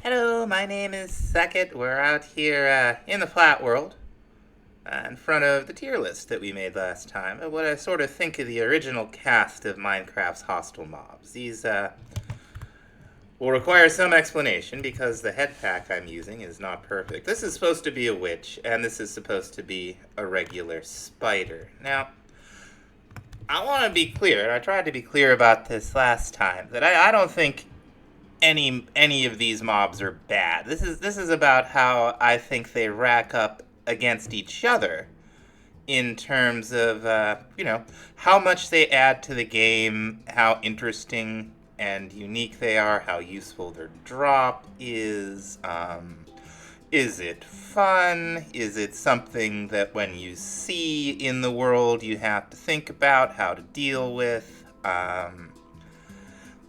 Hello, my name is Sackett. We're out here in the flat world in front of the tier list that we made last time. What I sort of think of the original cast of Minecraft's hostile mobs. These will require some explanation because the head pack I'm using is not perfect. This is supposed to be a witch, and this is supposed to be a regular spider. Now, I want to be clear, and I tried to be clear about this last time, that I don't think any of these mobs are bad. This is about how I think they rack up against each other in terms of how much they add to the game, how interesting and unique they are, how useful their drop is. Is it fun? Is it something that when you see in the world you have to think about how to deal with?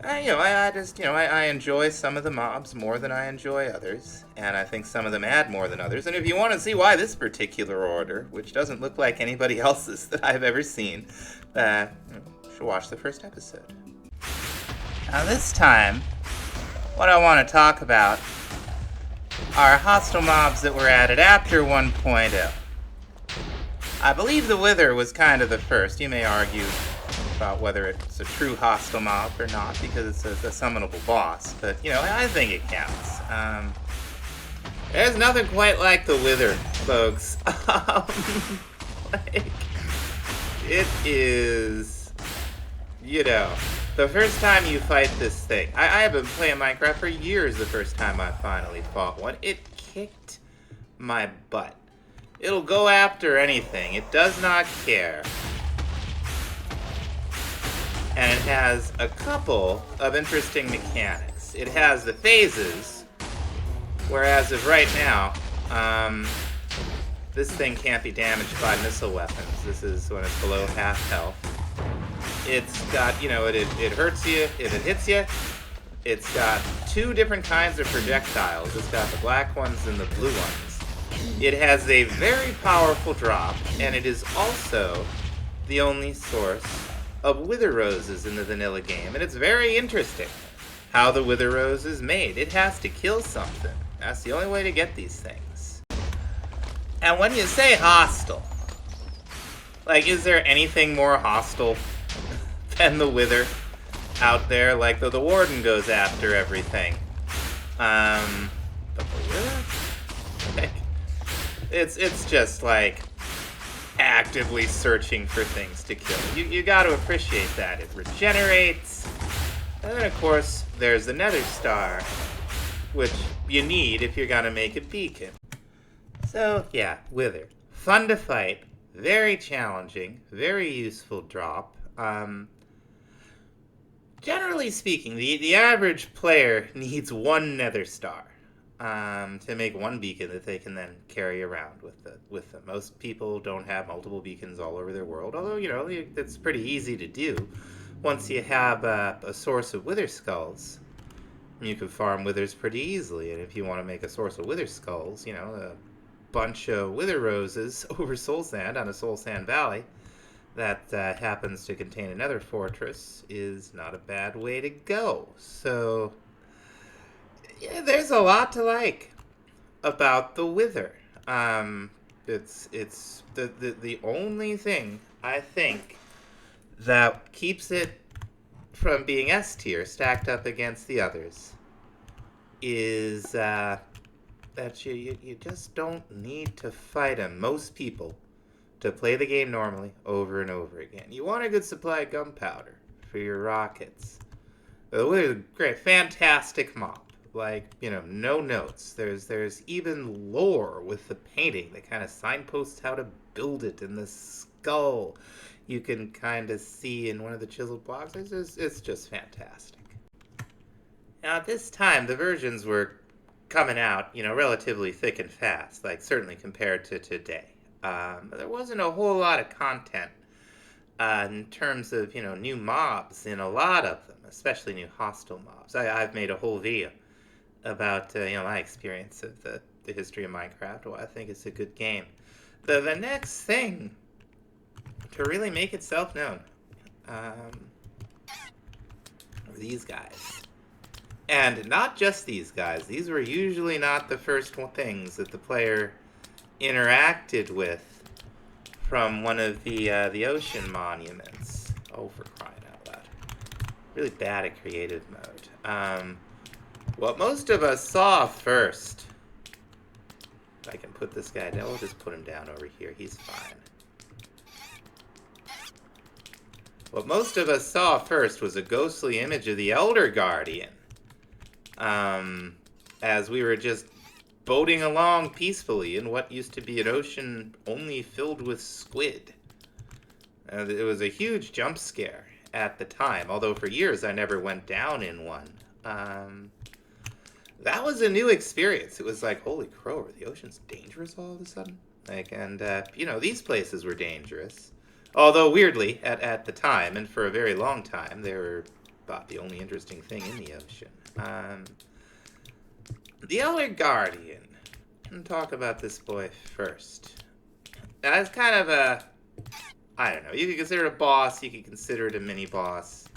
I enjoy some of the mobs more than I enjoy others, and I think some of them add more than others. And if you want to see why this particular order, which doesn't look like anybody else's that I've ever seen, you should watch the first episode. Now this time, what I want to talk about are hostile mobs that were added after 1.0. I believe the Wither was kind of the first. You may argue about whether it's a true hostile mob or not because it's a summonable boss, but I think it counts. There's nothing quite like the Wither, folks. Like, it is, the first time you fight this thing. I have been playing Minecraft for years. The first time I finally fought one, it kicked my butt. It'll go after anything. It does not care. And it has a couple of interesting mechanics. It has the phases, whereas of right now, this thing can't be damaged by missile weapons. This is when it's below half health. It's got, it hurts you if it hits you. It's got two different kinds of projectiles. It's got the black ones and the blue ones. It has a very powerful drop, and it is also the only source of wither roses in the vanilla game, and it's very interesting how the wither rose is made. It has to kill something. That's the only way to get these things. And when you say hostile, like, is there anything more hostile than the wither out there? Like, the warden goes after everything. But the wither? Like, it's just like actively searching for things to kill. You got to appreciate that. It regenerates. And then, of course, there's the Nether Star, which you need if you're going to make a beacon. So, yeah, Wither. Fun to fight. Very challenging. Very useful drop. Generally speaking, the average player needs one Nether Star to make one beacon that they can then carry around with them. Most people don't have multiple beacons all over their world, although, it's pretty easy to do. Once you have a source of wither skulls, you can farm withers pretty easily, and if you want to make a source of wither skulls, a bunch of wither roses over soul sand on a soul sand valley that happens to contain another fortress is not a bad way to go. So yeah, there's a lot to like about the Wither. It's the only thing I think that keeps it from being S tier stacked up against the others is that you just don't need to fight him. Most people, to play the game normally over and over again, you want a good supply of gunpowder for your rockets. The Wither's a great, fantastic mob. Like, no notes. There's even lore with the painting that kind of signposts how to build it, and the skull you can kind of see in one of the chiseled blocks. It's just fantastic. Now, at this time, the versions were coming out, relatively thick and fast, like certainly compared to today. There wasn't a whole lot of content in terms of, new mobs in a lot of them, especially new hostile mobs. I've made a whole video about my experience of the history of Minecraft. Well, I think it's a good game. The next thing to really make itself known are these guys. And not just these guys. These were usually not the first things that the player interacted with from one of the ocean monuments. Oh, for crying out loud. Really bad at creative mode. What most of us saw first... I can put this guy down. We'll just put him down over here. He's fine. What most of us saw first was a ghostly image of the Elder Guardian. As we were just boating along peacefully in what used to be an ocean only filled with squid. It was a huge jump scare at the time, although for years I never went down in one. That was a new experience. It was like, holy crow, the ocean's dangerous all of a sudden? These places were dangerous. Although, weirdly, at the time, and for a very long time, they were about the only interesting thing in the ocean. The Elder Guardian. Let's talk about this boy first. Now, it's kind of a... I don't know. You could consider it a boss. You could consider it a mini-boss.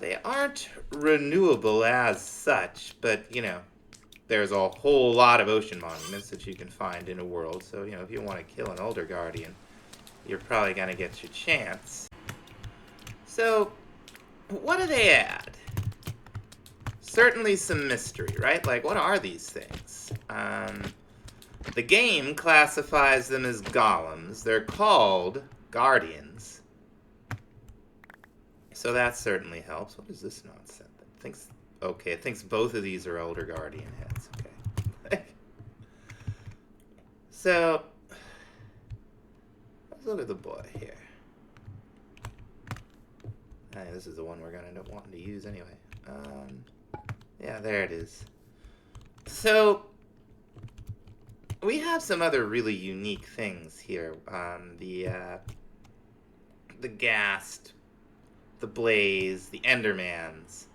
They aren't renewable as such, but, there's a whole lot of ocean monuments that you can find in a world. So, if you want to kill an Elder Guardian, you're probably going to get your chance. So, what do they add? Certainly some mystery, right? Like, what are these things? The game classifies them as golems. They're called guardians. So that certainly helps. What is this nonsense? It thinks both of these are Elder Guardian heads. Okay. So, let's look at the boy here. Hey, this is the one we're going to end up wanting to use anyway. Yeah, there it is. So, we have some other really unique things here. The Ghast, the Blaze, the Endermans.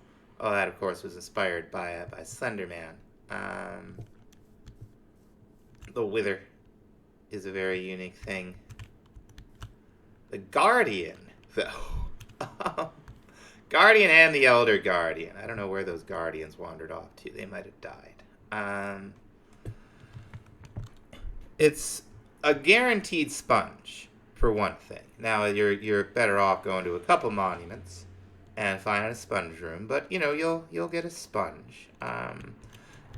Oh, that of course was inspired by Slenderman. The Wither is a very unique thing. The Guardian, though. Guardian and the Elder Guardian. I don't know where those Guardians wandered off to. They might have died. It's a guaranteed sponge, for one thing. Now, you're better off going to a couple monuments and finding a sponge room, but, you'll get a sponge.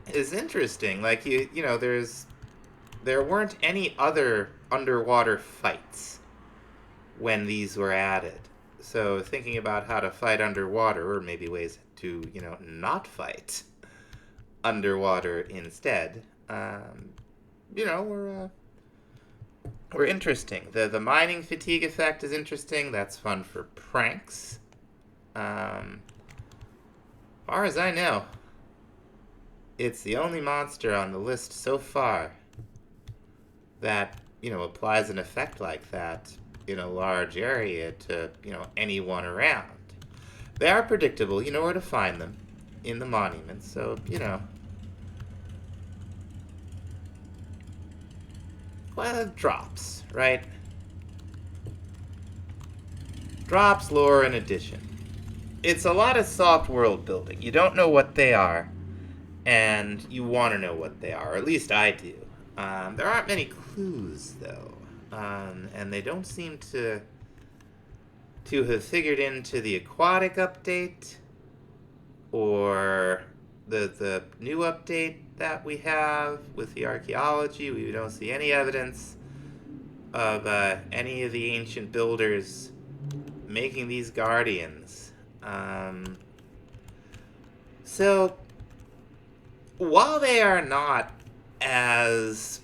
It's interesting. Like, there weren't any other underwater fights when these were added. So thinking about how to fight underwater, or maybe ways to, not fight underwater instead, we're interesting. The mining fatigue effect is interesting. That's fun for pranks. Far as I know, it's the only monster on the list so far that, applies an effect like that in a large area to, anyone around. They are predictable. You know where to find them in the monuments, so, Well, drops, right? Drops, lore, and addition. It's a lot of soft world building. You don't know what they are, and you want to know what they are. Or at least I do. There aren't many clues, though. And they don't seem to have figured into the aquatic update or the new update that we have with the archaeology. We don't see any evidence of any of the ancient builders making these guardians. So, while they are not as,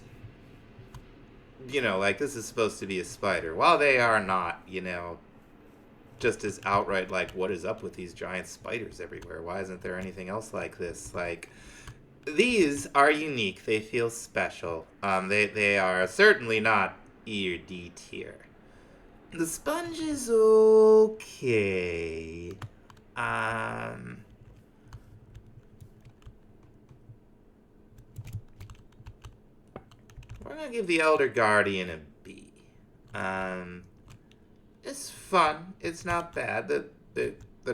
like this is supposed to be a spider, while they are not, just as outright like, what is up with these giant spiders everywhere? Why isn't there anything else like this? Like, these are unique. They feel special. They are certainly not E or D tier. The sponge is okay. We're gonna give the Elder Guardian a B. It's fun. It's not bad. The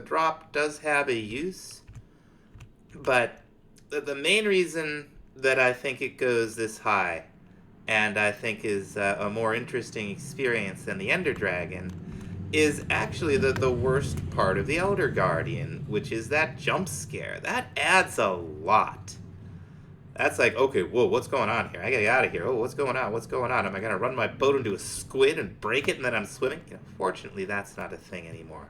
drop does have a use. But the main reason that I think it goes this high, and I think is a more interesting experience than the Ender Dragon, is actually the worst part of the Elder Guardian, which is that jump scare. That adds a lot. That's like, okay, whoa, what's going on here? I gotta get out of here. Oh, what's going on? What's going on? Am I gonna run my boat into a squid and break it and then I'm swimming? Fortunately, that's not a thing anymore.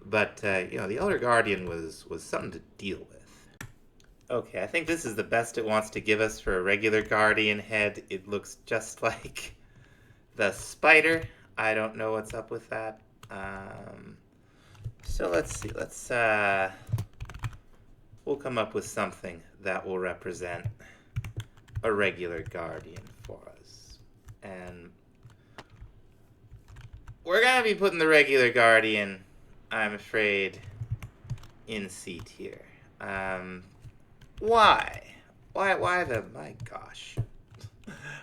But, the Elder Guardian was something to deal with. Okay, I think this is the best it wants to give us for a regular Guardian head. It looks just like the spider. I don't know what's up with that. So let's see. We'll come up with something that will represent a regular Guardian for us. And we're going to be putting the regular Guardian, I'm afraid, in C tier. Why? Why the... My gosh.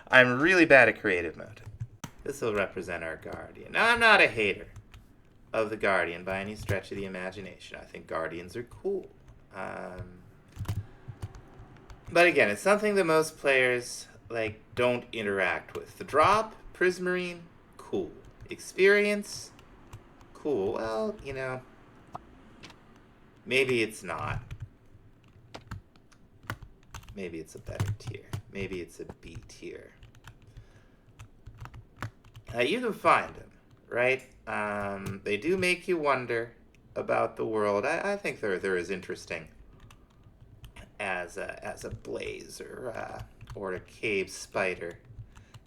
I'm really bad at creative mode. This will represent our Guardian. Now, I'm not a hater of the Guardian by any stretch of the imagination. I think Guardians are cool. But again, it's something that most players, don't interact with. The drop, Prismarine, cool. Experience, cool. Well, maybe it's not. Maybe it's a better tier. Maybe it's a B tier. You can find them, right? They do make you wonder about the world. I think they're as interesting as a blaze or a cave spider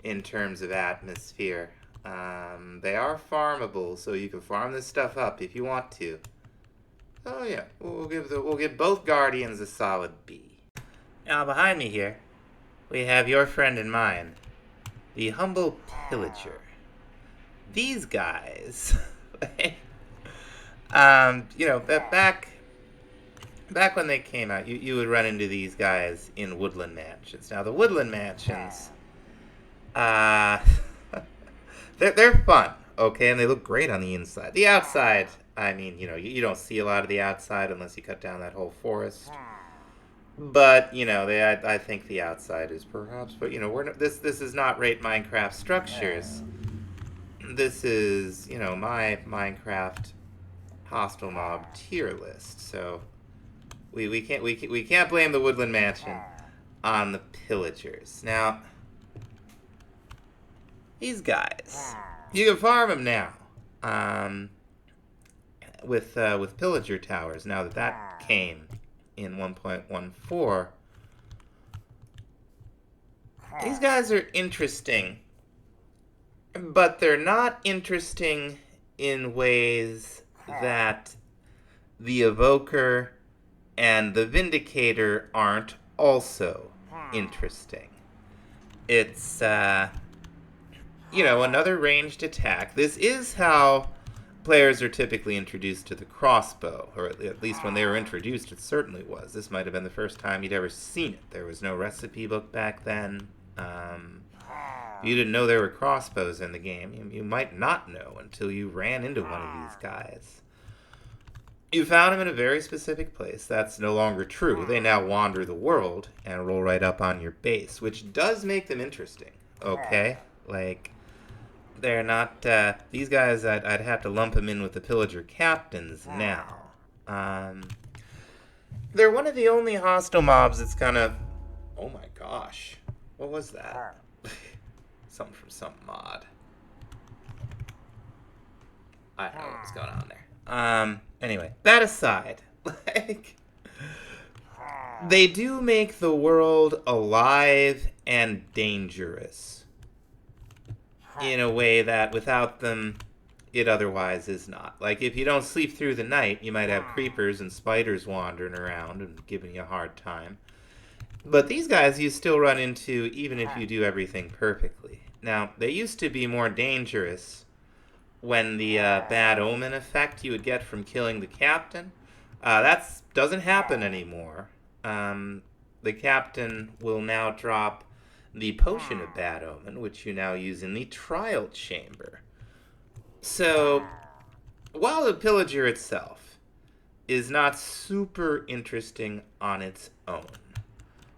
in terms of atmosphere. They are farmable, so you can farm this stuff up if you want to. Oh yeah, we'll give both Guardians a solid B. Now behind me here, we have your friend and mine, the humble pillager. These guys, back when they came out, you would run into these guys in woodland mansions. Now the woodland mansions, they're fun, okay, and they look great on the inside. The outside, I mean, you don't see a lot of the outside unless you cut down that whole forest. But I think the outside is perhaps. But this is not rate Minecraft structures. This is my Minecraft hostile mob tier list. So we can't blame the woodland mansion on the pillagers. Now these guys, you can farm them now. With pillager towers. Now that came in 1.14, these guys are interesting, but they're not interesting in ways that the Evoker and the Vindicator aren't also interesting. It's, another ranged attack. This is how players are typically introduced to the crossbow, or at least when they were introduced, it certainly was. This might have been the first time you'd ever seen it. There was no recipe book back then. You didn't know there were crossbows in the game. You might not know until you ran into one of these guys. You found them in a very specific place. That's no longer true. They now wander the world and roll right up on your base, which does make them interesting, okay? They're not, these guys, I'd have to lump them in with the pillager captains now. They're one of the only hostile mobs that's kind of, oh my gosh, what was that? Something from some mod. I don't know what's going on there. Anyway, that aside, they do make the world alive and dangerous in a way that without them, it otherwise is not. If you don't sleep through the night, you might have creepers and spiders wandering around and giving you a hard time. But these guys you still run into even if you do everything perfectly. Now, they used to be more dangerous when the bad omen effect you would get from killing the captain. That doesn't happen anymore. The captain will now drop the potion of bad omen, which you now use in the trial chamber. So, while the pillager itself is not super interesting on its own.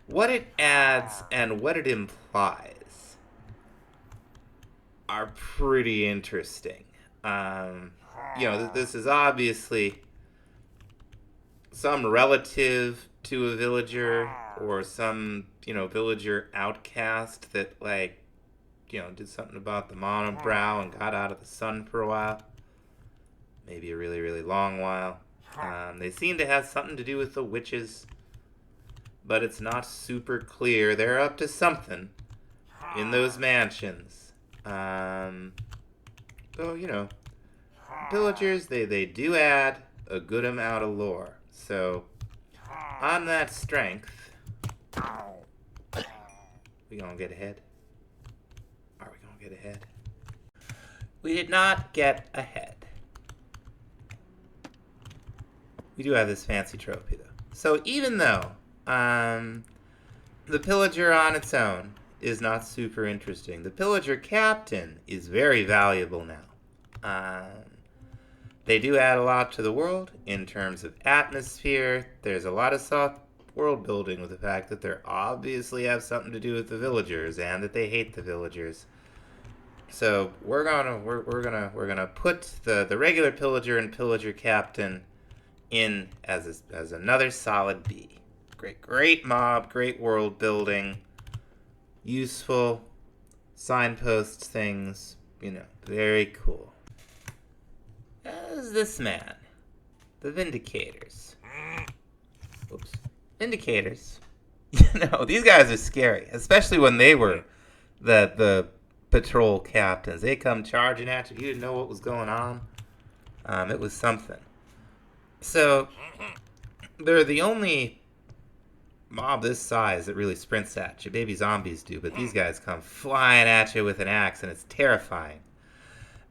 What it adds and what it implies are pretty interesting. This is obviously some relative to a villager or some, villager outcast that, did something about the monobrow and got out of the sun for a while. Maybe a really, really long while. They seem to have something to do with the witches, but it's not super clear. They're up to something in those mansions. Villagers, they do add a good amount of lore. So, on that strength, we gonna get ahead? Are we gonna get ahead? We did not get ahead. We do have this fancy trophy, though. So even though the pillager on its own is not super interesting, the pillager captain is very valuable now. They do add a lot to the world in terms of atmosphere. There's a lot of soft world building with the fact that they obviously have something to do with the villagers and that they hate the villagers. So we're gonna put the regular pillager and pillager captain in as another solid B. Great mob, great world building, useful, signposts things, very cool. As this man, the Vindicators. Oops. Vindicators. These guys are scary, especially when they were the patrol captains. They come charging at you. You didn't know what was going on. It was something. So, they're the only mob this size that really sprints at you. Baby zombies do, but these guys come flying at you with an axe, and it's terrifying.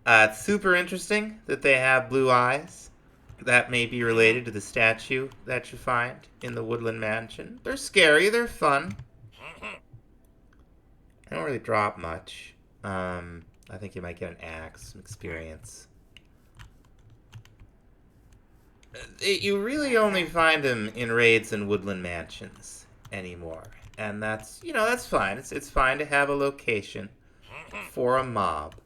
It's super interesting that they have blue eyes. That may be related to the statue that you find in the Woodland Mansion. They're scary, they're fun. They don't really drop much. I think you might get an axe, some experience. You really only find them in raids and Woodland Mansions anymore. And that's fine. It's fine to have a location for a mob.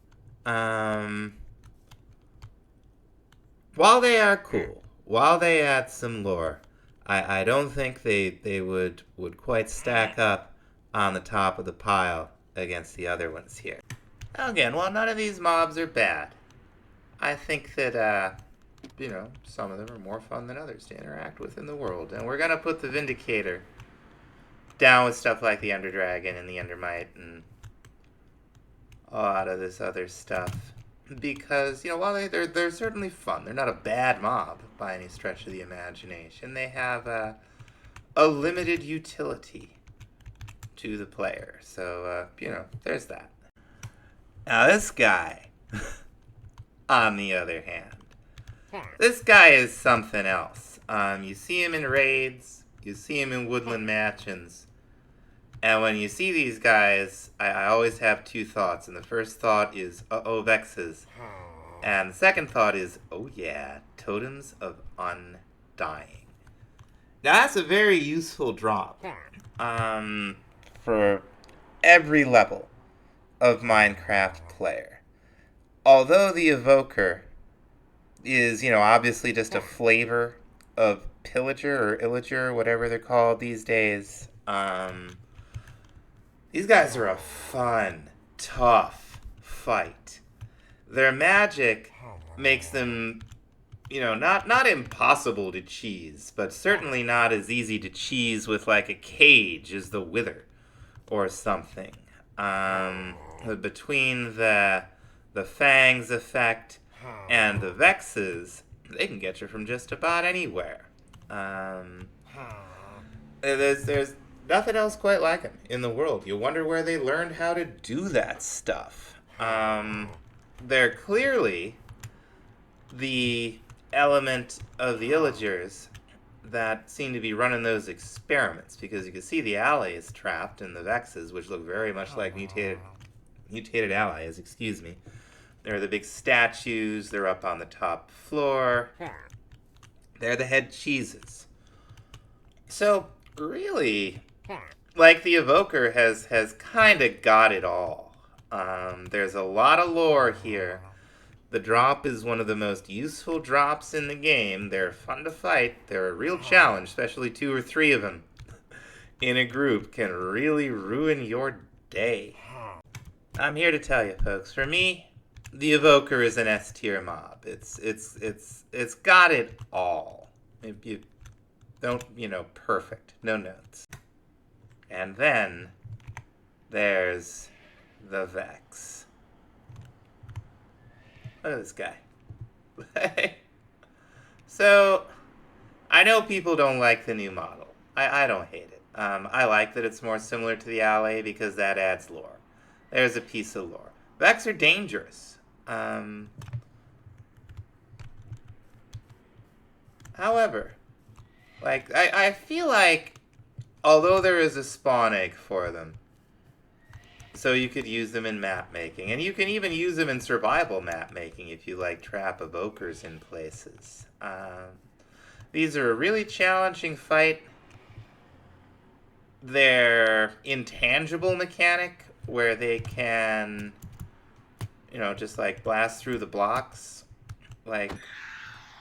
While they are cool, while they add some lore, I don't think they would quite stack up on the top of the pile against the other ones here. Now again, while none of these mobs are bad, I think that, some of them are more fun than others to interact with in the world. And we're going to put the Vindicator down with stuff like the Underdragon and the Undermite and a lot of this other stuff. Because, while they're certainly fun, they're not a bad mob by any stretch of the imagination. They have a limited utility to the player. So, there's that. Now, this guy, on the other hand, this guy is something else. You see him in raids, you see him in Woodland Mansions, and when you see these guys, I always have two thoughts. And the first thought is, uh-oh, Vexes. And the second thought is, oh yeah, Totems of Undying. Now that's a very useful drop for every level of Minecraft player. Although the Evoker is, obviously just a flavor of Pillager or Illager, whatever they're called these days, these guys are a fun, tough fight. Their magic makes them, not impossible to cheese, but certainly not as easy to cheese with like a cage as the Wither or something. Between the Fangs effect and the Vexes, they can get you from just about anywhere. There's nothing else quite like them in the world. You wonder where they learned how to do that stuff. They're clearly the element of the Illagers that seem to be running those experiments, because you can see the allies trapped in the Vexes, which look very much like mutated allies, excuse me. They're the big statues, they're up on the top floor. They're the head cheeses. So, really, like, the Evoker has kind of got it all. There's a lot of lore here. The drop is one of the most useful drops in the game. They're fun to fight. They're a real challenge, especially 2 or 3 of them in a group can really ruin your day. I'm here to tell you, folks. For me, the Evoker is an S tier mob. It's got it all. If you don't, perfect. No notes. And then there's the Vex. Look at this guy. So, I know people don't like the new model. I don't hate it. I like that it's more similar to the Ally because that adds lore. There's a piece of lore. Vex are dangerous. However, like, I feel like, although there is a spawn egg for them, so you could use them in map making, and you can even use them in survival map making if you like trap evokers in places. These are a really challenging fight. Their intangible mechanic, where they can, just like blast through the blocks, like,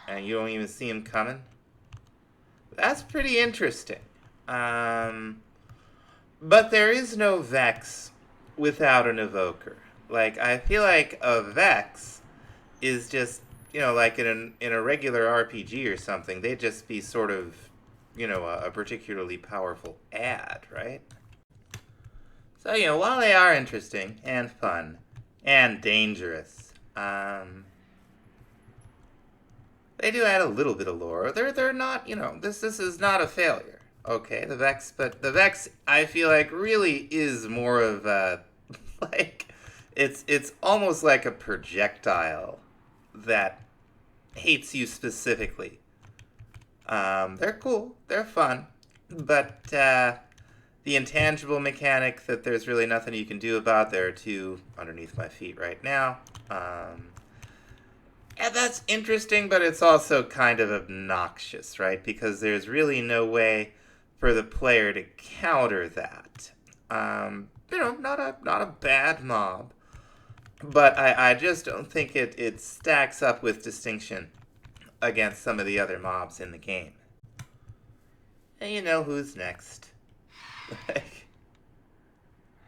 and you don't even see them coming. That's pretty interesting. But there is no Vex without an Evoker. Like, I feel like a Vex is just, like in a regular RPG or something, they'd just be sort of, a particularly powerful ad, right? So, while they are interesting and fun and dangerous, they do add a little bit of lore. They're not, this is not a failure. Okay, the Vex I feel like really is more of a like it's almost like a projectile that hates you specifically. They're cool, they're fun, but the intangible mechanic that there's really nothing you can do about, there are 2 underneath my feet right now. And that's interesting, but it's also kind of obnoxious, right? Because there's really no way for the player to counter that. Not a bad mob, but I just don't think it stacks up with distinction against some of the other mobs in the game. And you know who's next.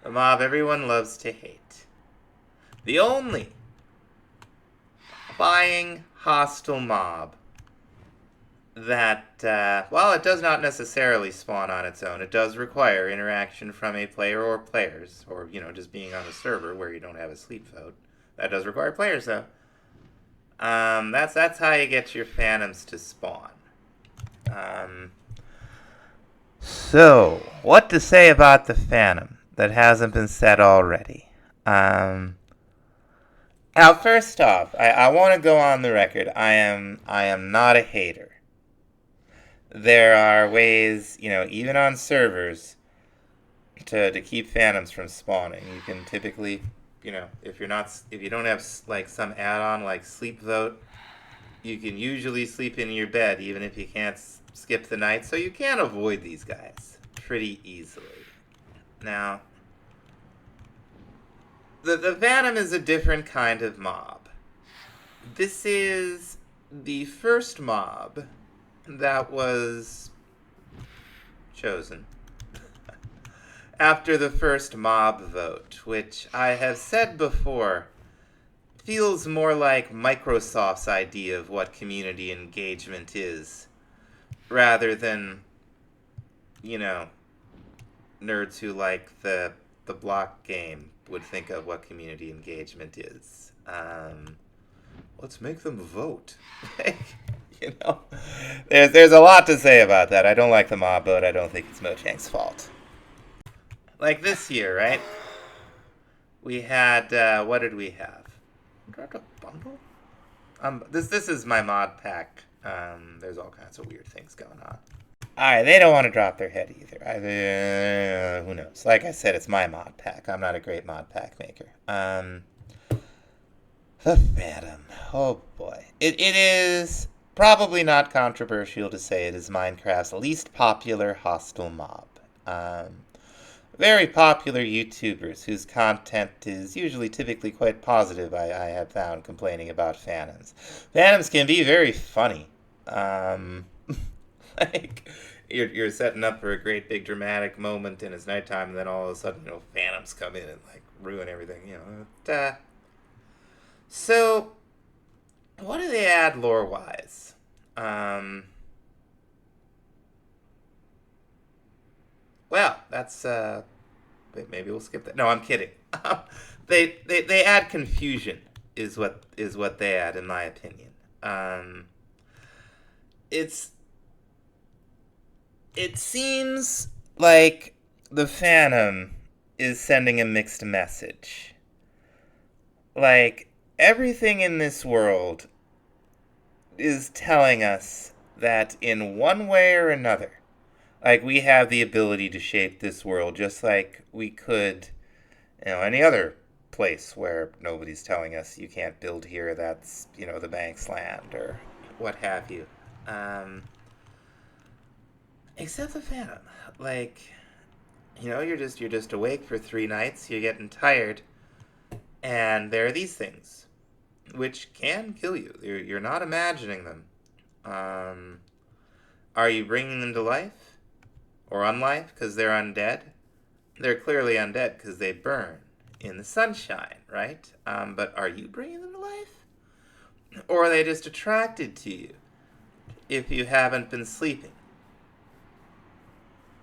The mob everyone loves to hate. The only flying hostile mob that, while it does not necessarily spawn on its own, it does require interaction from a player or players, or, just being on a server where you don't have a sleep vote. That does require players, though. That's how you get your phantoms to spawn. So, what to say about the phantom that hasn't been said already? Now, first off, I want to go on the record. I am not a hater. There are ways, even on servers, to keep phantoms from spawning. You can typically, if you don't have like some add-on like sleep vote, you can usually sleep in your bed even if you can't skip the night, so you can avoid these guys pretty easily. Now, the phantom is a different kind of mob. This is the first mob that was chosen after the first mob vote, which I have said before feels more like Microsoft's idea of what community engagement is, rather than, nerds who like the block game would think of what community engagement is. Let's make them vote. There's a lot to say about that. I don't like the mob vote. I don't think it's Mochang's fault. Like this year, right? We had, what did we have? Dropped a bundle? This is my mod pack. There's all kinds of weird things going on. Alright, they don't want to drop their head either. Who knows? Like I said, it's my mod pack. I'm not a great mod pack maker. The Phantom. Oh boy. It is probably not controversial to say it is Minecraft's least popular hostile mob. Very popular YouTubers whose content is usually typically quite positive, I have found, complaining about Phantoms. Phantoms can be very funny. Um, like, you're setting up for a great big dramatic moment and it's nighttime, and then all of a sudden, Phantoms come in and, like, ruin everything, So, what do they add lore-wise? Well, that's maybe we'll skip that. No, I'm kidding. They add confusion is what they add, in my opinion. It's it seems like the Phantom is sending a mixed message. Like, everything in this world is telling us that in one way or another, like, we have the ability to shape this world just like we could, any other place where nobody's telling us you can't build here, that's, the bank's land or what have you. Except the Phantom. Like, you're just awake for 3 nights, you're getting tired, and there are these things, which can kill you. You're not imagining them. Are you bringing them to life? Or unlife because they're undead? They're clearly undead because they burn in the sunshine, right? But are you bringing them to life? Or are they just attracted to you if you haven't been sleeping?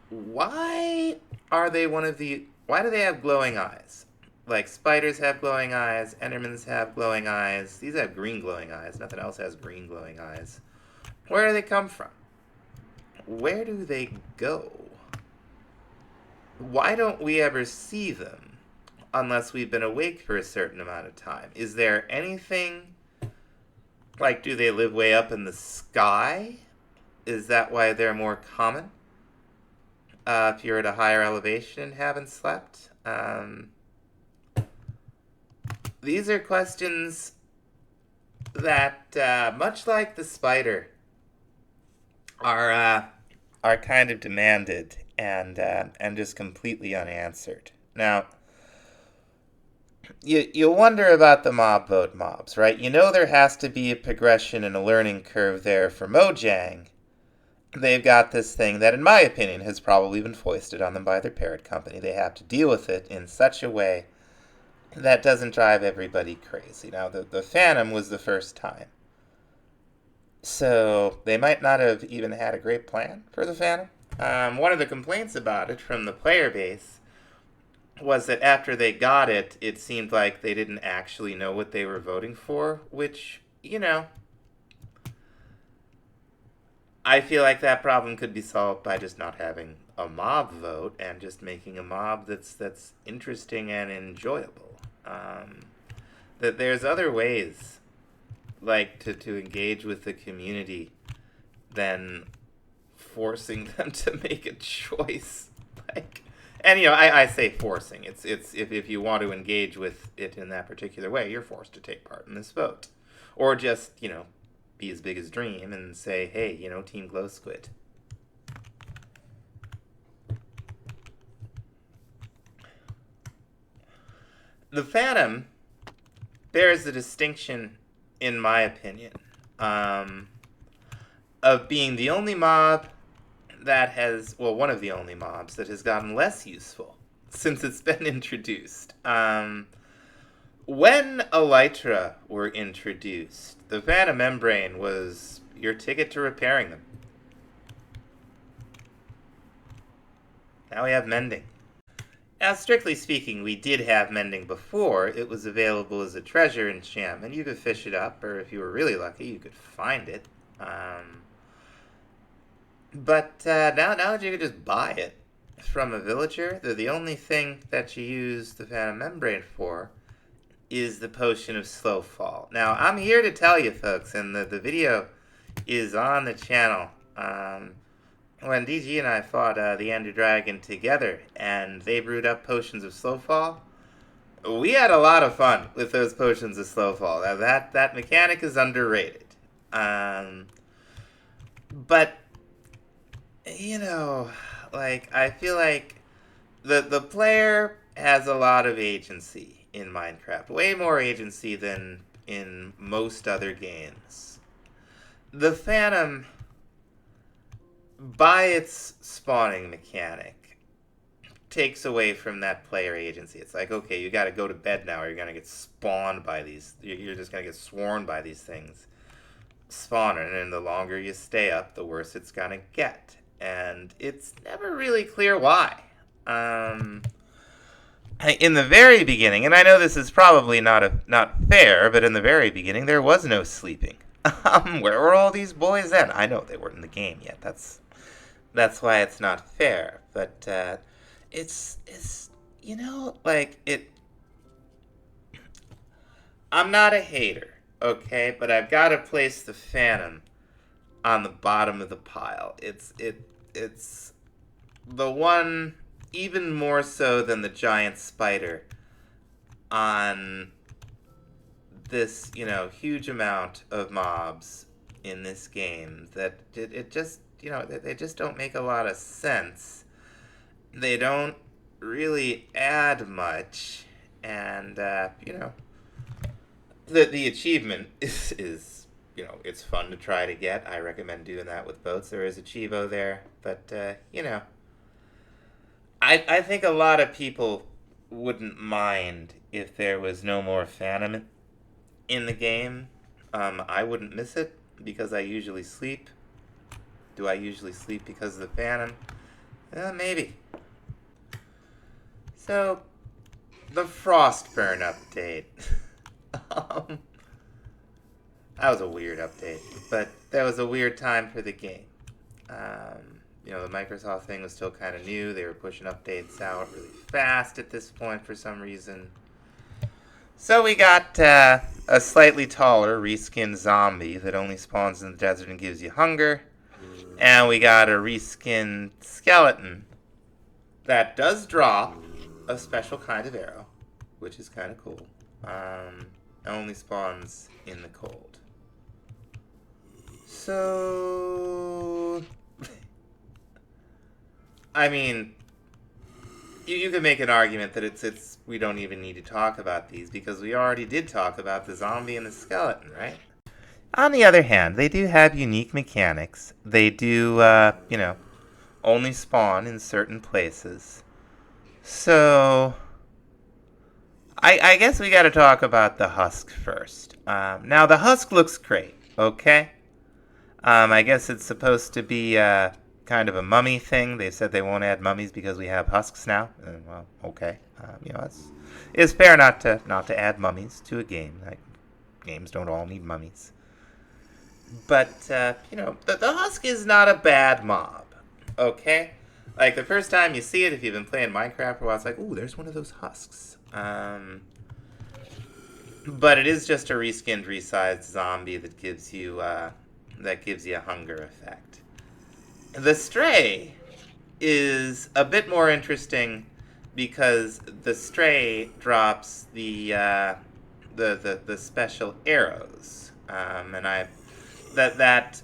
Why are they why do they have glowing eyes? Like, spiders have glowing eyes, endermans have glowing eyes, these have green glowing eyes, nothing else has green glowing eyes. Where do they come from? Where do they go? Why don't we ever see them unless we've been awake for a certain amount of time? Is there anything, like, do they live way up in the sky? Is that why they're more common? If you're at a higher elevation and haven't slept? These are questions that, much like the spider, are kind of demanded and just completely unanswered. Now, you wonder about the mob vote mobs, right? There has to be a progression and a learning curve there for Mojang. They've got this thing that, in my opinion, has probably been foisted on them by their parent company. They have to deal with it in such a way that doesn't drive everybody crazy. Now, the Phantom was the first time. So they might not have even had a great plan for the Phantom. One of the complaints about it from the player base was that after they got it, it seemed like they didn't actually know what they were voting for, which, I feel like that problem could be solved by just not having a mob vote and just making a mob that's interesting and enjoyable. That there's other ways, like, to engage with the community than forcing them to make a choice. Like, and I say forcing. It's if you want to engage with it in that particular way, you're forced to take part in this vote, or just be as big as Dream and say, hey, Team Glow Squid. The Phantom bears the distinction, in my opinion, of being the only mob that has, one of the only mobs that has gotten less useful since it's been introduced. When Elytra were introduced, the Phantom Membrane was your ticket to repairing them. Now we have Mending. Now, strictly speaking, we did have Mending before. It was available as a treasure in Sham, and you could fish it up, or if you were really lucky, you could find it. But now that you could just buy it from a villager, the only thing that you use the Phantom Membrane for is the Potion of Slow Fall. Now, I'm here to tell you, folks, and the video is on the channel. When DG and I fought the Ender Dragon together, and they brewed up Potions of Slow Fall, we had a lot of fun with those Potions of Slow Fall. Now, that mechanic is underrated. But, you know, like, I feel like the player has a lot of agency in Minecraft. Way more agency than in most other games. The Phantom, by its spawning mechanic, takes away from that player agency. It's like, okay, you got to go to bed now, or you're gonna get spawned by these. You're just gonna get swarmed by these things, spawning, and the longer you stay up, the worse it's gonna get. And it's never really clear why. In the very beginning, and I know this is probably not fair, but in the very beginning there was no sleeping. Where were all these boys then? I know they weren't in the game yet. That's why it's not fair. But it's like it. I'm not a hater, okay, but I've got to place the Phantom on the bottom of the pile. It's the one, even more so than the giant spider, on this, huge amount of mobs in this game, that it just, they just don't make a lot of sense. They don't really add much, and, the achievement is it's fun to try to get. I recommend doing that with boats. There is a Chivo there, but, I think a lot of people wouldn't mind if there was no more Phantom in the game. I wouldn't miss it because I usually sleep. Do I usually sleep because of the Phantom? Maybe. So, the Frostburn update. That was a weird update, but that was a weird time for the game. The Microsoft thing was still kind of new. They were pushing updates out really fast at this point for some reason. So we got a slightly taller reskinned zombie that only spawns in the desert and gives you hunger. And we got a reskinned skeleton that does drop a special kind of arrow, which is kind of cool. Only spawns in the cold. So, I mean, you could make an argument that it's we don't even need to talk about these because we already did talk about the zombie and the skeleton, right? On the other hand, they do have unique mechanics. They do, only spawn in certain places. So, I guess we got to talk about the husk first. Now, the husk looks great, okay? I guess it's supposed to be kind of a mummy thing. They said they won't add mummies because we have husks now. Well, okay. It's fair not to add mummies to a game. Like, games don't all need mummies. But, the husk is not a bad mob, okay? Like, the first time you see it, if you've been playing Minecraft for a while, it's like, ooh, there's one of those husks. But it is just a reskinned, resized zombie that gives you a hunger effect. The Stray is a bit more interesting because the Stray drops the special arrows, and that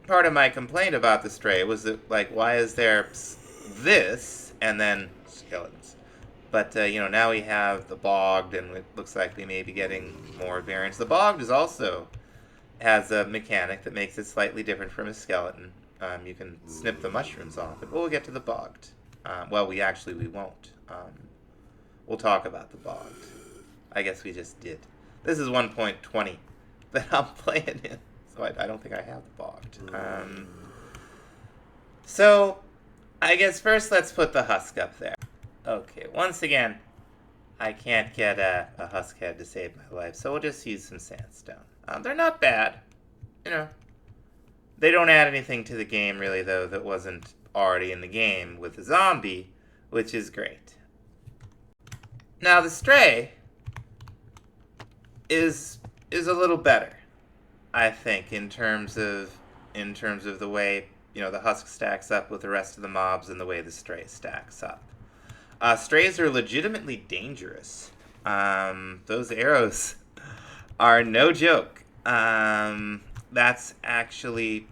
part of my complaint about the Stray was that, like, why is there this and then skeletons? But now we have the Bogged, and it looks like we may be getting more variants. The Bogged also has a mechanic that makes it slightly different from a skeleton. You can snip the mushrooms off it. But we'll get to the Bogged. We won't. We'll talk about the Bogged. I guess we just did. This is 1.20 that I'm playing in, so I don't think I have the Bogged. So, I guess first let's put the husk up there. Okay, once again, I can't get a husk head to save my life, so we'll just use some sandstone. They're not bad. They don't add anything to the game, really, though, that wasn't already in the game with the zombie, which is great. Now, the Stray is a little better, I think, in terms of the way, the husk stacks up with the rest of the mobs and the way the Stray stacks up. Strays are legitimately dangerous. Those arrows are no joke. That's actually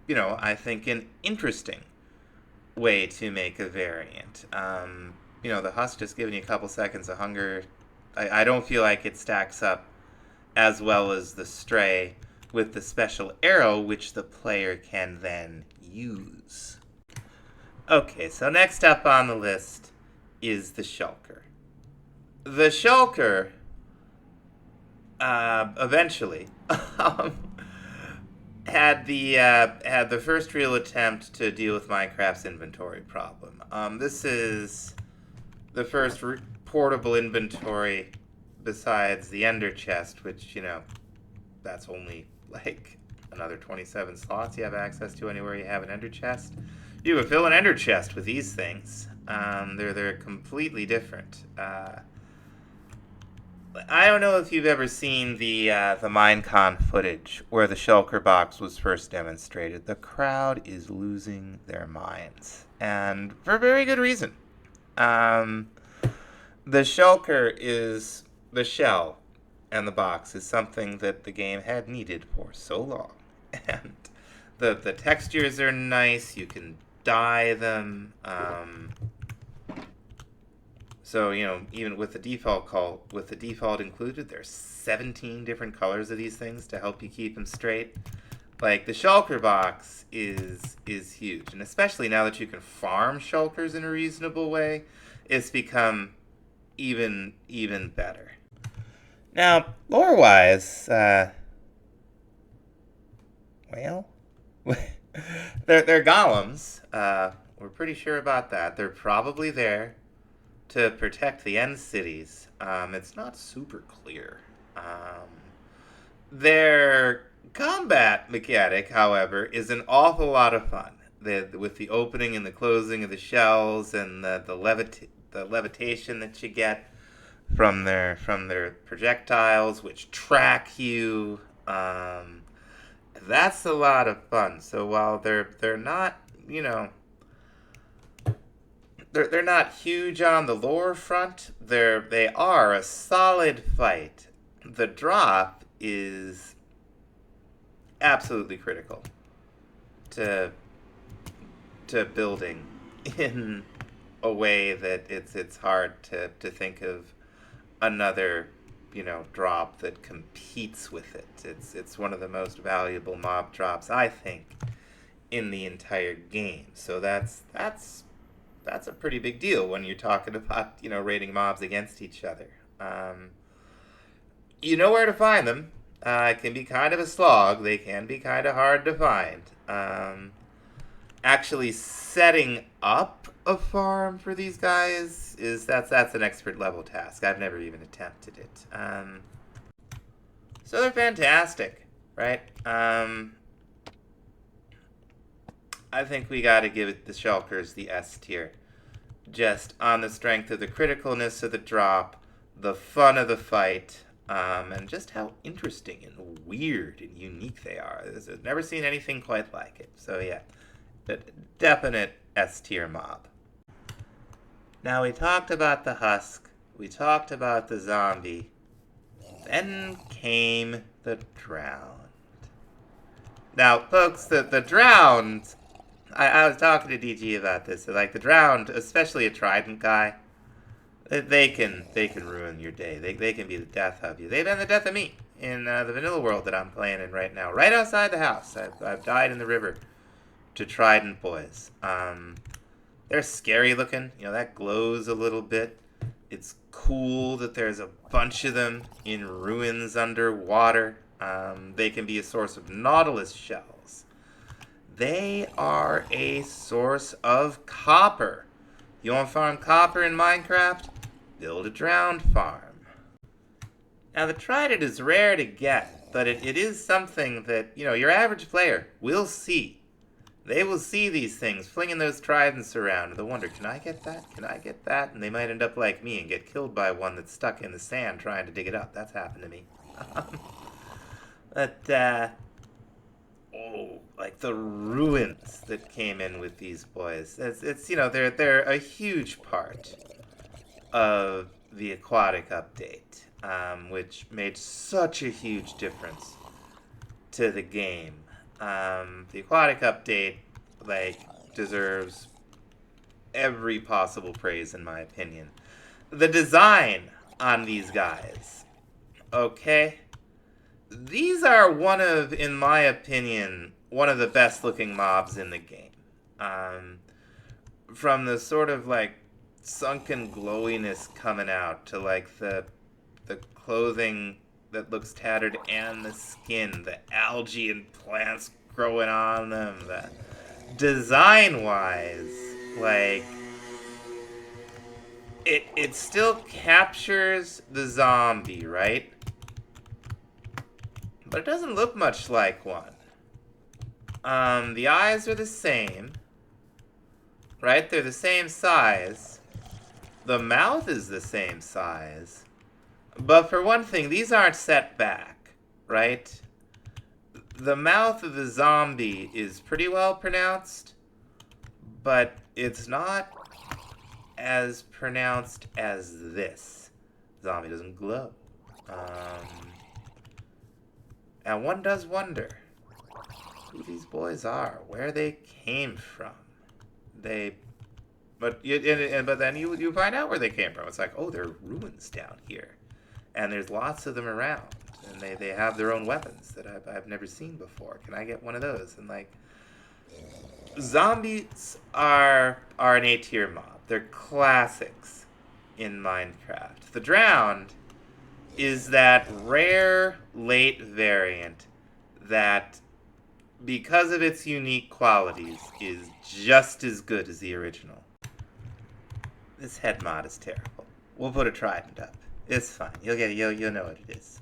I think an interesting way to make a variant. The husk just giving you a couple seconds of hunger. I don't feel like it stacks up as well as the stray with the special arrow, which the player can then use. Okay, so next up on the list is the shulker. The shulker eventually had the first real attempt to deal with Minecraft's inventory problem. This is the first portable inventory besides the Ender chest, which that's only like another 27 slots you have access to anywhere you have an Ender chest. You can fill an Ender chest with these things. They're completely different. I don't know if you've ever seen the Minecon footage where the shulker box was first demonstrated. The crowd is losing their minds, and for very good reason. The shulker is the shell, and the box is something that the game had needed for so long. And the textures are nice. You can dye them. So, even with the default included, there's 17 different colors of these things to help you keep them straight. Like, the shulker box is huge, and especially now that you can farm shulkers in a reasonable way, it's become even better. Now, lore-wise, well, they're golems. We're pretty sure about that. They're probably there to protect the end cities. It's not super clear. Their combat mechanic, however, is an awful lot of fun. With the opening and the closing of the shells and the levitation that you get from their projectiles, which track you. That's a lot of fun. So while they're not, they're not huge on the lore front, they are a solid fight. The drop is absolutely critical to building in a way that it's hard to think of another drop that competes with it. It's one of the most valuable mob drops, I think, in the entire game. So that's a pretty big deal when you're talking about rating mobs against each other. You know where to find them. It can be kind of a slog. They can be kind of hard to find. Actually setting up a farm for these guys that's an expert level task. I've never even attempted it. So they're fantastic, right? I think we got to give it the shulkers the S tier, just on the strength of the criticalness of the drop, the fun of the fight, and just how interesting and weird and unique they are. I've never seen anything quite like it. So yeah, definite S tier mob. Now we talked about the husk, we talked about the zombie, then came the drowned. Now, folks, the drowned, I was talking to DG about this. Like, the drowned, especially a trident guy, they can ruin your day. They can be the death of you. They've been the death of me in the vanilla world that I'm playing in right now. Right outside the house. I've died in the river to trident boys. They're scary looking. That glows a little bit. It's cool that there's a bunch of them in ruins underwater. They can be a source of nautilus shells. They are a source of copper. You want to farm copper in Minecraft? Build a drowned farm. Now, the trident is rare to get, but it is something that, your average player will see. They will see these things, flinging those tridents around, and they'll wonder, can I get that? Can I get that? And they might end up like me and get killed by one that's stuck in the sand trying to dig it up. That's happened to me. But, like the ruins that came in with these boys. It's they're a huge part of the aquatic update, which made such a huge difference to the game. The aquatic update, like, deserves every possible praise in my opinion. The design on these guys, okay? These are in my opinion, one of the best looking mobs in the game. Um, from the sort of like sunken glowiness coming out to like the clothing that looks tattered and the skin, the algae and plants growing on them, the design wise, like it still captures the zombie, right? But it doesn't look much like one. The eyes are the same, right? They're the same size. The mouth is the same size. But for one thing, these aren't set back, right? The mouth of the zombie is pretty well pronounced, but it's not as pronounced as this. Zombie doesn't glow. And one does wonder who these boys are, where they came from. But then you find out where they came from. It's like, oh, there are ruins down here, and there's lots of them around, and they have their own weapons that I've never seen before. Can I get one of those? And like, zombies are an A tier mob. They're classics in Minecraft. The Drowned is that rare late variant that, because of its unique qualities, is just as good as the original. This head mod is terrible. We'll put a trident up. It's fine. You'll know what it is.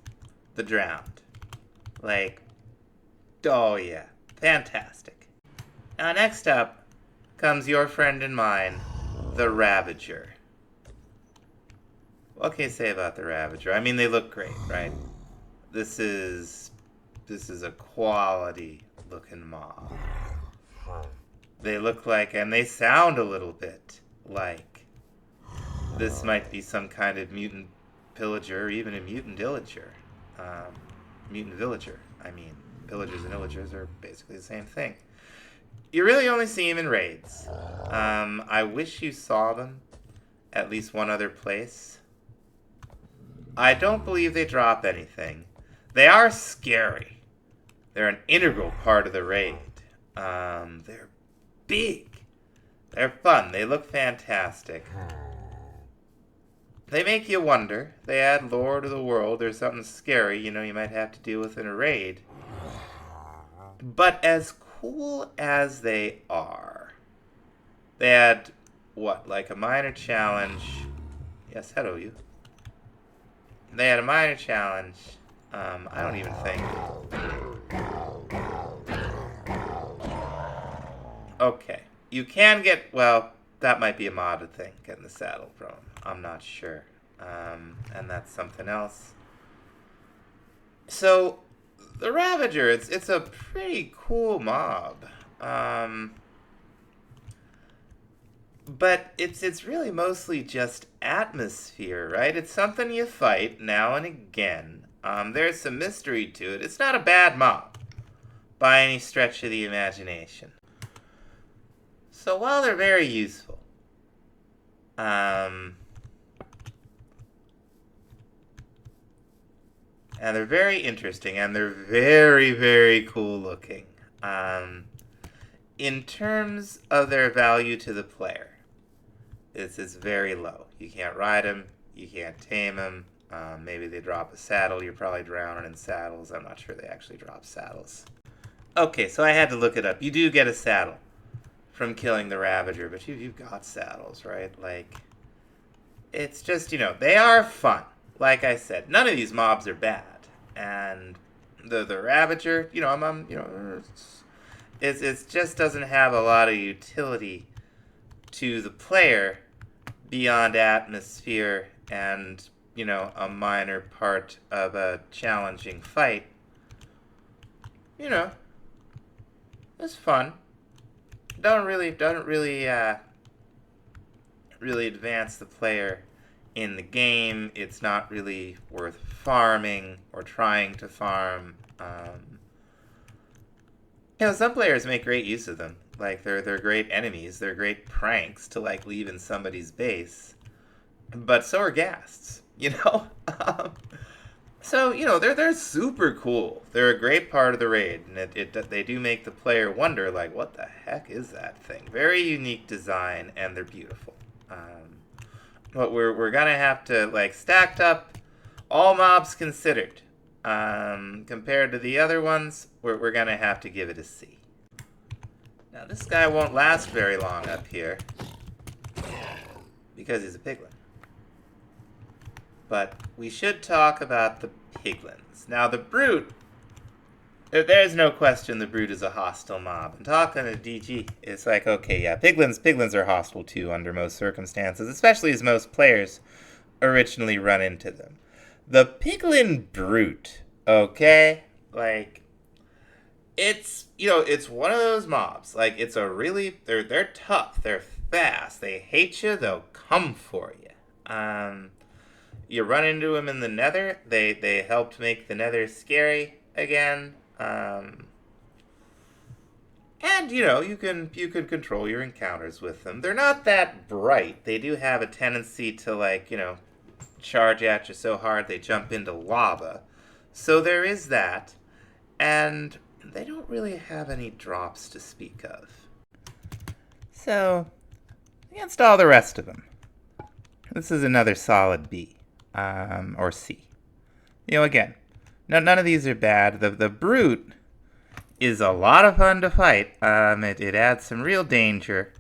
The Drowned. Like, oh yeah, fantastic. Now next up comes your friend and mine, the Ravager. What can you say about the Ravager? I mean, they look great, right? This is a quality looking mob. They look like, and they sound a little bit like, this might be some kind of mutant pillager or even a mutant illager. Mutant villager, I mean. Pillagers and illagers are basically the same thing. You really only see them in raids. I wish you saw them at least one other place. I don't believe they drop anything. They are scary. They're an integral part of the raid. They're big. They're fun. They look fantastic. They make you wonder. They add lore to the world. There's something scary, you might have to deal with in a raid. But as cool as they are, they add, what, like a minor challenge. Yes, hello, you. They had a minor challenge. I don't even think. Okay. You can get, well, that might be a modded thing, getting the saddle from them. I'm not sure. And that's something else. So, the Ravager, it's a pretty cool mob. But it's really mostly just atmosphere, right? It's something you fight now and again. There's some mystery to it. It's not a bad mob by any stretch of the imagination. So while they're very useful, and they're very interesting, and they're very, very cool looking, in terms of their value to the player, it's very low. You can't ride them, you can't tame them. Maybe they drop a saddle. You're probably drowning in saddles. I'm not sure they actually drop saddles. Okay, so I had to look it up. You do get a saddle from killing the Ravager, but you've got saddles, right? Like, it's just, they are fun. Like I said, none of these mobs are bad. And the Ravager, it just doesn't have a lot of utility to the player beyond atmosphere and, a minor part of a challenging fight. It's fun. Doesn't really advance the player in the game. It's not really worth farming or trying to farm. Some players make great use of them. Like they're great enemies. They're great pranks to like leave in somebody's base. But so are ghasts. So they're super cool. They're a great part of the raid, and they do make the player wonder like, what the heck is that thing? Very unique design, and they're beautiful. But we're gonna have to like stacked up, all mobs considered. Compared to the other ones, we're gonna have to give it a C. Now this guy won't last very long up here because he's a piglin. But we should talk about the piglins. Now the brute, there's no question the brute is a hostile mob. And talking to DG, it's like, okay, yeah, piglins are hostile too under most circumstances, especially as most players originally run into them. The piglin brute, okay? Like, it's one of those mobs. Like, it's a really, they're tough, they're fast, they hate you, they'll come for you. You run into them in the nether, they helped make the nether scary again. And you can control your encounters with them. They're not that bright. They do have a tendency to like, charge at you so hard they jump into lava. So there is that. And they don't really have any drops to speak of. So, against all the rest of them, this is another solid B. Or C. Again, none of these are bad. The brute is a lot of fun to fight. It adds some real danger.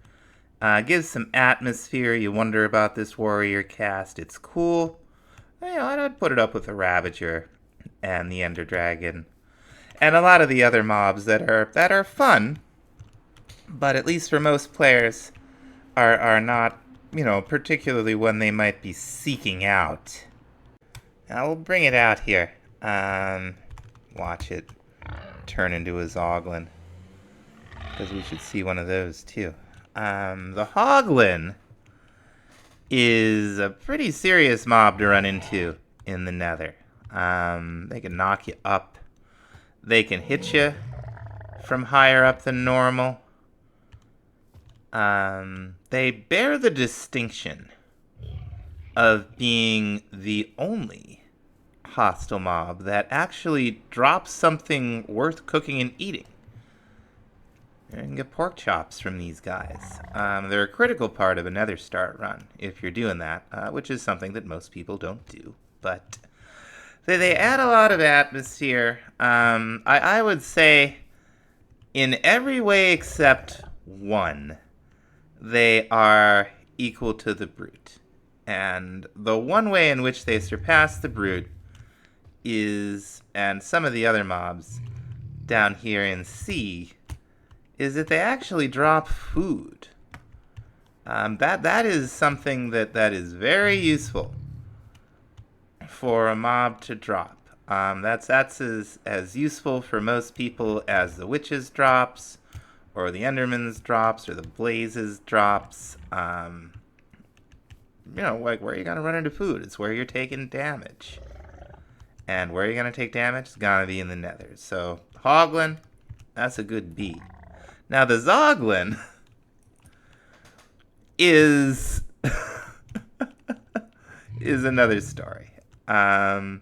Gives some atmosphere. You wonder about this warrior cast. It's cool. I'd put it up with the Ravager and the Ender Dragon and a lot of the other mobs that are fun, but at least for most players are not, particularly when they might be seeking out. Now we'll bring it out here. Watch it turn into a Zoglin, because we should see one of those too. The Hoglin is a pretty serious mob to run into in the nether. They can knock you up. They can hit you from higher up than normal. They bear the distinction of being the only hostile mob that actually drops something worth cooking and eating. You can get pork chops from these guys. They're a critical part of a nether start run if you're doing that, which is something that most people don't do. But they add a lot of atmosphere. I would say in every way except one, they are equal to the brute. And the one way in which they surpass the brute is, and some of the other mobs down here in C, is that they actually drop food. That is something that is very useful for a mob to drop. That's as useful for most people as the witches drops, or the enderman's drops, or the blazes drops. Like where are you gonna run into food? It's where you're taking damage. And where you're gonna take damage is gonna be in the nether. So Hoglin, that's a good B. Now the Zoglin is is another story. Now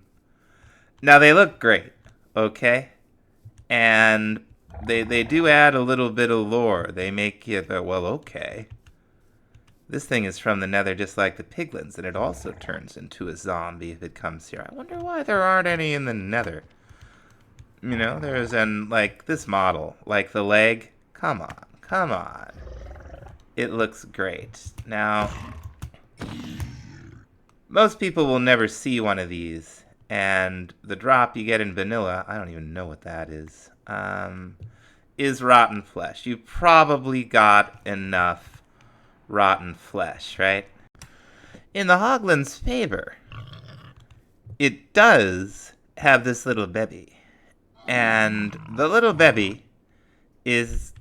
they look great, okay? And they do add a little bit of lore. They make you go, well, okay. This thing is from the nether just like the piglins, and it also turns into a zombie if it comes here. I wonder why there aren't any in the nether. There's like this model, like the leg. Come on. It looks great. Now, most people will never see one of these, and the drop you get in vanilla, I don't even know what that is rotten flesh. You probably got enough rotten flesh, right? In the Hoglin's favor, it does have this little baby. And the little baby is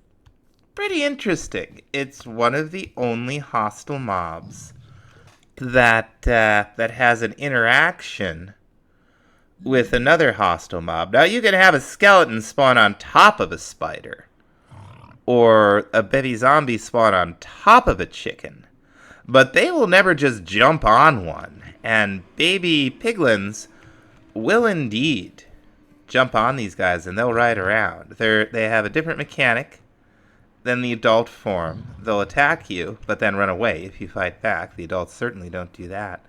pretty interesting. It's one of the only hostile mobs that has an interaction with another hostile mob. Now, you can have a skeleton spawn on top of a spider, or a baby zombie spawn on top of a chicken, but they will never just jump on one. And baby piglins will indeed jump on these guys, and they'll ride around. They have a different mechanic than the adult form. They'll attack you, but then run away if you fight back. The adults certainly don't do that.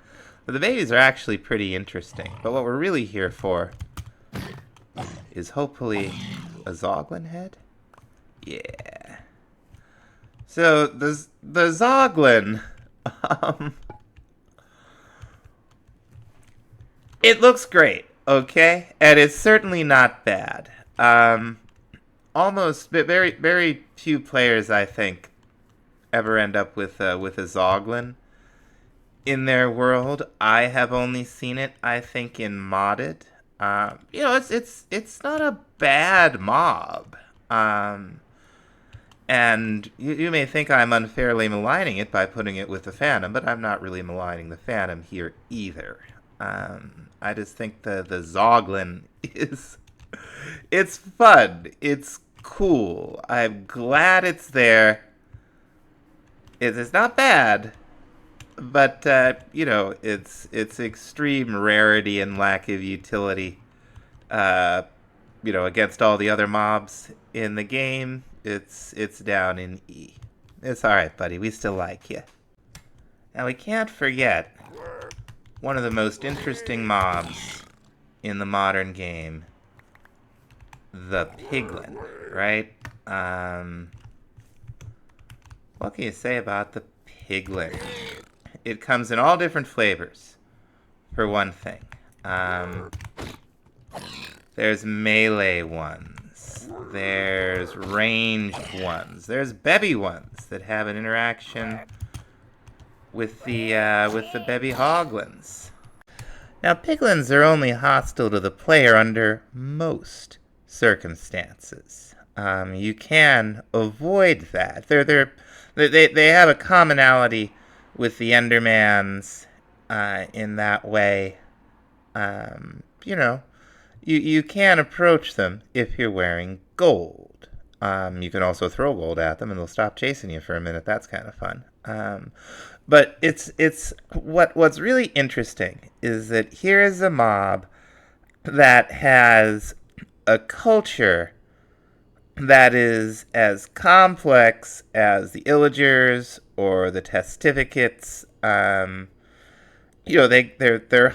But the babies are actually pretty interesting. But what we're really here for is hopefully a Zoglin head? Yeah. So the Zoglin, it looks great, okay? And it's certainly not bad. Almost very, very few players, I think, ever end up with a Zoglin in their world. I have only seen it, I think, in modded. It's not a bad mob. And you may think I'm unfairly maligning it by putting it with the Phantom, but I'm not really maligning the Phantom here either. I just think the Zoglin is... It's fun. It's cool. I'm glad it's there. It's not bad, but it's extreme rarity and lack of utility. Against all the other mobs in the game, it's down in E. It's all right, buddy. We still like you. Now we can't forget one of the most interesting mobs in the modern game. The piglin, right? What can you say about the piglin? It comes in all different flavors, for one thing. There's melee ones. There's ranged ones. There's bevy ones that have an interaction with the bevy hoglins. Now, piglins are only hostile to the player under most circumstances. You can avoid that. They have a commonality with the Endermans in that way. You can approach them if you're wearing gold. You can also throw gold at them and they'll stop chasing you for a minute. That's kind of fun. But what's really interesting is that here is a mob that has a culture that is as complex as the Illagers or the Testificates. They're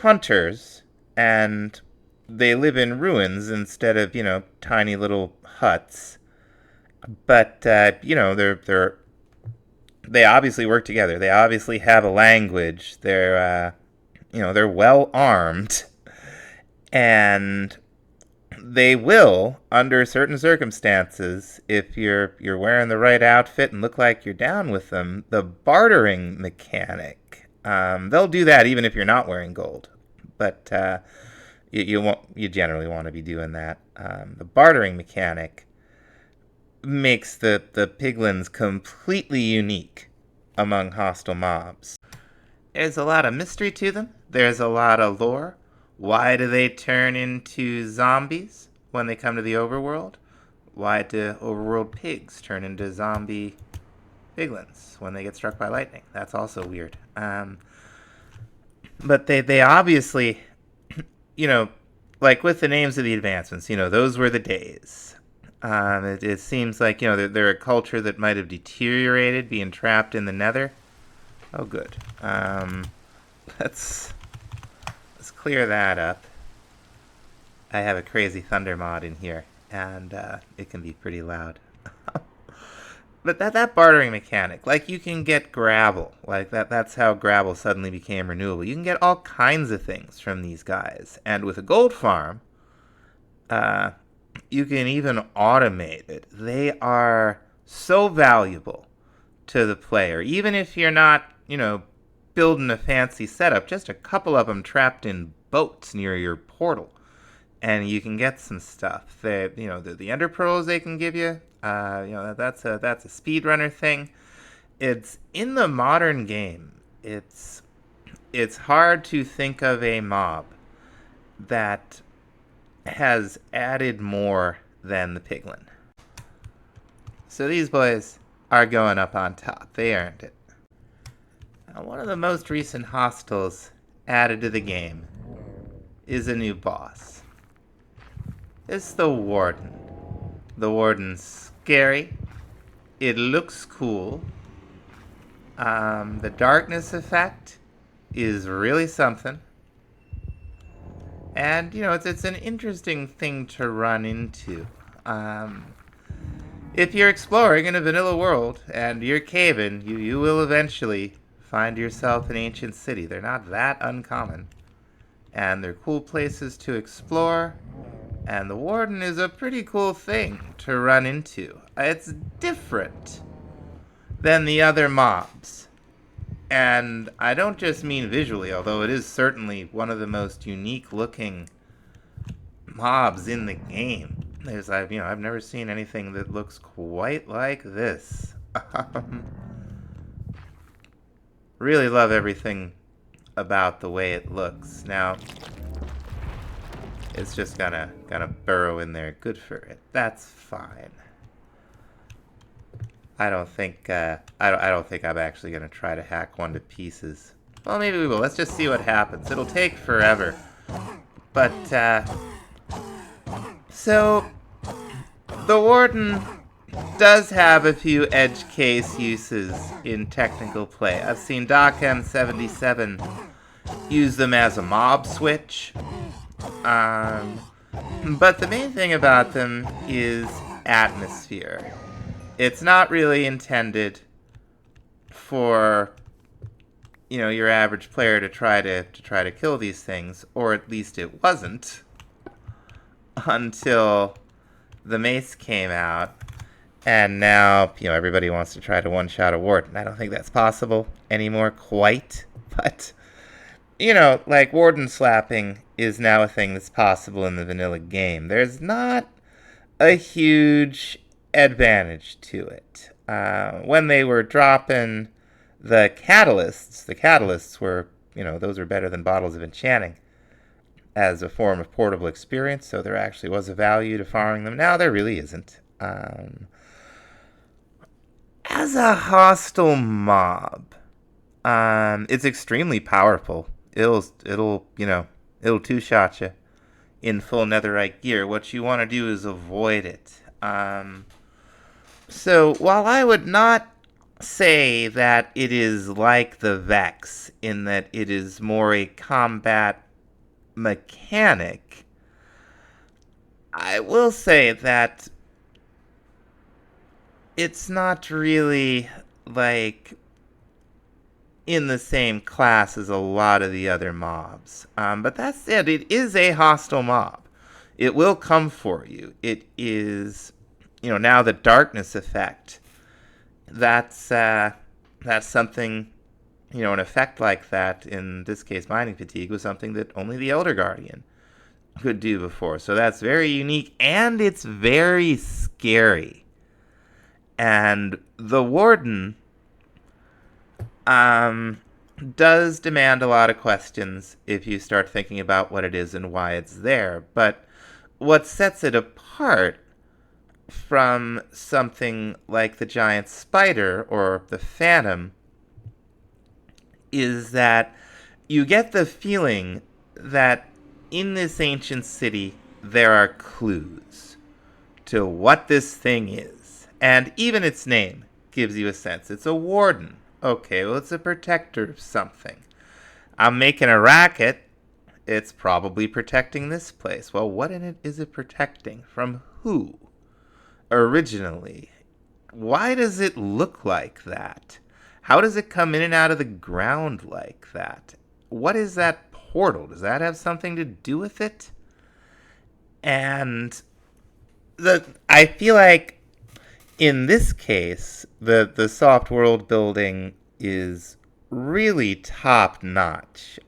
hunters, and they live in ruins instead of tiny little huts. But they obviously work together. They obviously have a language. They're well armed, and they will, under certain circumstances, if you're wearing the right outfit and look like you're down with them, the bartering mechanic. They'll do that even if you're not wearing gold, but you generally want to be doing that. The bartering mechanic makes the piglins completely unique among hostile mobs. There's a lot of mystery to them. There's a lot of lore. Why do they turn into zombies when they come to the overworld? Why do overworld pigs turn into zombie piglins when they get struck by lightning? That's also weird. But they obviously, like with the names of the advancements, those were the days. It seems like, they're a culture that might have deteriorated, being trapped in the nether. Oh, good. Let's clear that up. I have a crazy thunder mod in here, and it can be pretty loud. But that bartering mechanic, like you can get gravel, like that's how gravel suddenly became renewable. You can get all kinds of things from these guys, and with a gold farm, you can even automate it. They are so valuable to the player, even if you're not, building a fancy setup. Just a couple of them trapped in boats near your portal, and you can get some stuff. The ender pearls they can give you. That's a speedrunner thing. It's in the modern game. It's hard to think of a mob that has added more than the piglin. So these boys are going up on top. They earned it. Now, one of the most recent hostiles added to the game is a new boss. It's the Warden. The Warden's scary. It looks cool. The darkness effect is really something. And, it's an interesting thing to run into. If you're exploring in a vanilla world and you're caving, you will eventually find yourself an ancient city. They're not that uncommon. And they're cool places to explore. And the Warden is a pretty cool thing to run into. It's different than the other mobs. And I don't just mean visually, although it is certainly one of the most unique looking mobs in the game. I've never seen anything that looks quite like this. Really love everything about the way it looks. Now, it's just gonna burrow in there. Good for it. That's fine. I don't think I'm actually gonna try to hack one to pieces. Well, maybe we will. Let's just see what happens. It'll take forever. But so the Warden does have a few edge case uses in technical play. I've seen DocM77 use them as a mob switch. But the main thing about them is atmosphere. It's not really intended for your average player to try to kill these things, or at least it wasn't until the mace came out, and now everybody wants to try to one-shot a Warden. I don't think that's possible anymore quite, but like Warden slapping is now a thing that's possible in the vanilla game. There's not a huge advantage to it. When they were dropping the catalysts were, those were better than bottles of enchanting as a form of portable experience, so there actually was a value to farming them. Now there really isn't. As a hostile mob, it's extremely powerful. It'll two-shot you in full netherite gear. What you want to do is avoid it. So while I would not say that it is like the Vex in that it is more a combat mechanic, I will say that it's not really like in the same class as a lot of the other mobs. But that's it. It is a hostile mob. It will come for you. It is, now the darkness effect. That's something, an effect like that, in this case mining fatigue, was something that only the Elder Guardian could do before. So that's very unique, and it's very scary. And the Warden does demand a lot of questions if you start thinking about what it is and why it's there. But what sets it apart from something like the giant spider or the phantom is that you get the feeling that in this ancient city there are clues to what this thing is. And even its name gives you a sense. It's a warden. Okay, well, it's a protector of something. I'm making a racket. It's probably protecting this place. Well, what in it is it protecting? From who? Originally. Why does it look like that? How does it come in and out of the ground like that? What is that portal? Does that have something to do with it? And I feel like in this case, the soft world building is really top notch.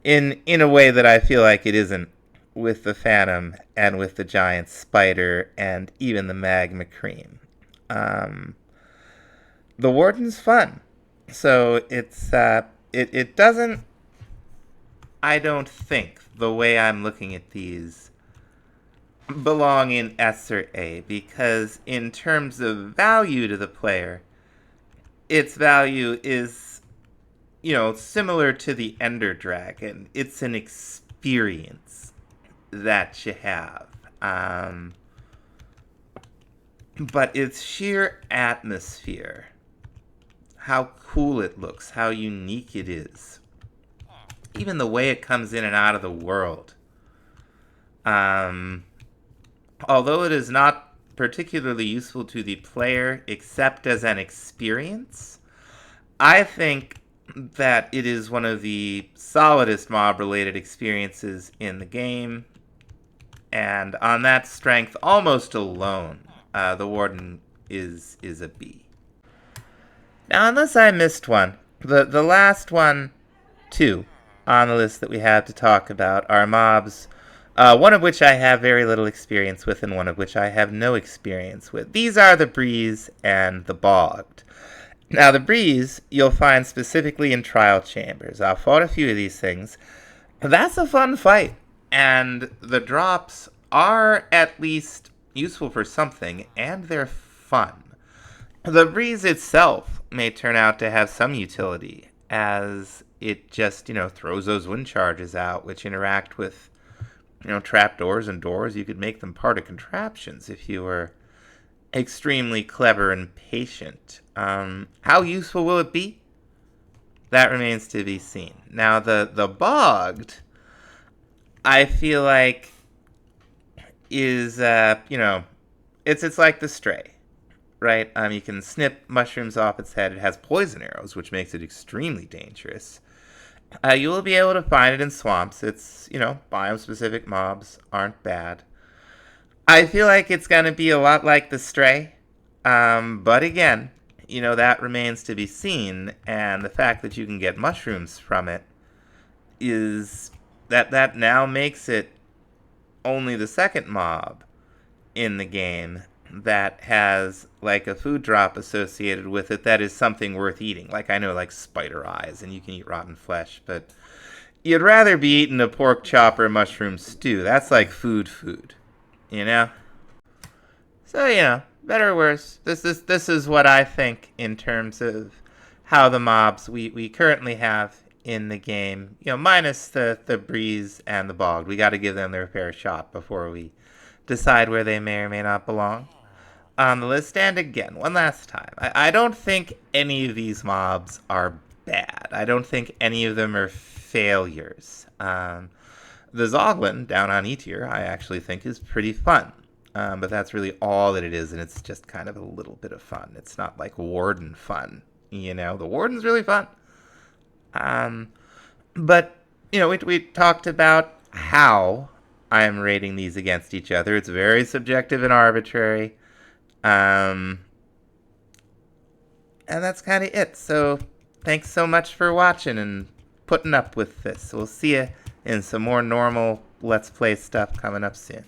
In a way that I feel like it isn't with the Phantom and with the giant spider and even the magma cream. The Warden's fun, so it's it doesn't. I don't think the way I'm looking at these belong in S or A, because in terms of value to the player, its value is, similar to the Ender Dragon. It's an experience that you have. But its sheer atmosphere, how cool it looks, how unique it is, even the way it comes in and out of the world. Although it is not particularly useful to the player except as an experience, I think that it is one of the solidest mob-related experiences in the game, and on that strength almost alone, the Warden is a B. Now, unless I missed one, the last one, two, on the list that we have to talk about are mobs, one of which I have very little experience with and one of which I have no experience with. These are the Breeze and the Bogged. Now, the Breeze you'll find specifically in trial chambers. I've fought a few of these things. That's a fun fight, and the drops are at least useful for something, and they're fun. The Breeze itself may turn out to have some utility, as it just, throws those wind charges out, which interact with, trapdoors and doors. You could make them part of contraptions if you were extremely clever and patient. How useful will it be? That remains to be seen. Now, the Bogged, I feel like, is, it's like the Stray, right? You can snip mushrooms off its head. It has poison arrows, which makes it extremely dangerous. You will be able to find it in swamps. It's, biome-specific mobs aren't bad. I feel like it's going to be a lot like the Stray. But again, that remains to be seen. And the fact that you can get mushrooms from it is that now makes it only the second mob in the game that has like a food drop associated with it that is something worth eating. Like, I know, like spider eyes, and you can eat rotten flesh, but you'd rather be eating a pork chop or mushroom stew. That's like food, you know? So, better or worse, this is what I think in terms of how the mobs we currently have in the game, minus the Breeze and the Bogged. We got to give them their fair shot before we decide where they may or may not belong on the list. And again, one last time, I don't think any of these mobs are bad. I don't think any of them are failures. The Zoglin down on E tier, I actually think is pretty fun. But that's really all that it is, and it's just kind of a little bit of fun. It's not like Warden fun, The Warden's really fun. But, we talked about how I'm rating these against each other. It's very subjective and arbitrary. And that's kind of it. So thanks so much for watching and putting up with this. We'll see you in some more normal Let's Play stuff coming up soon.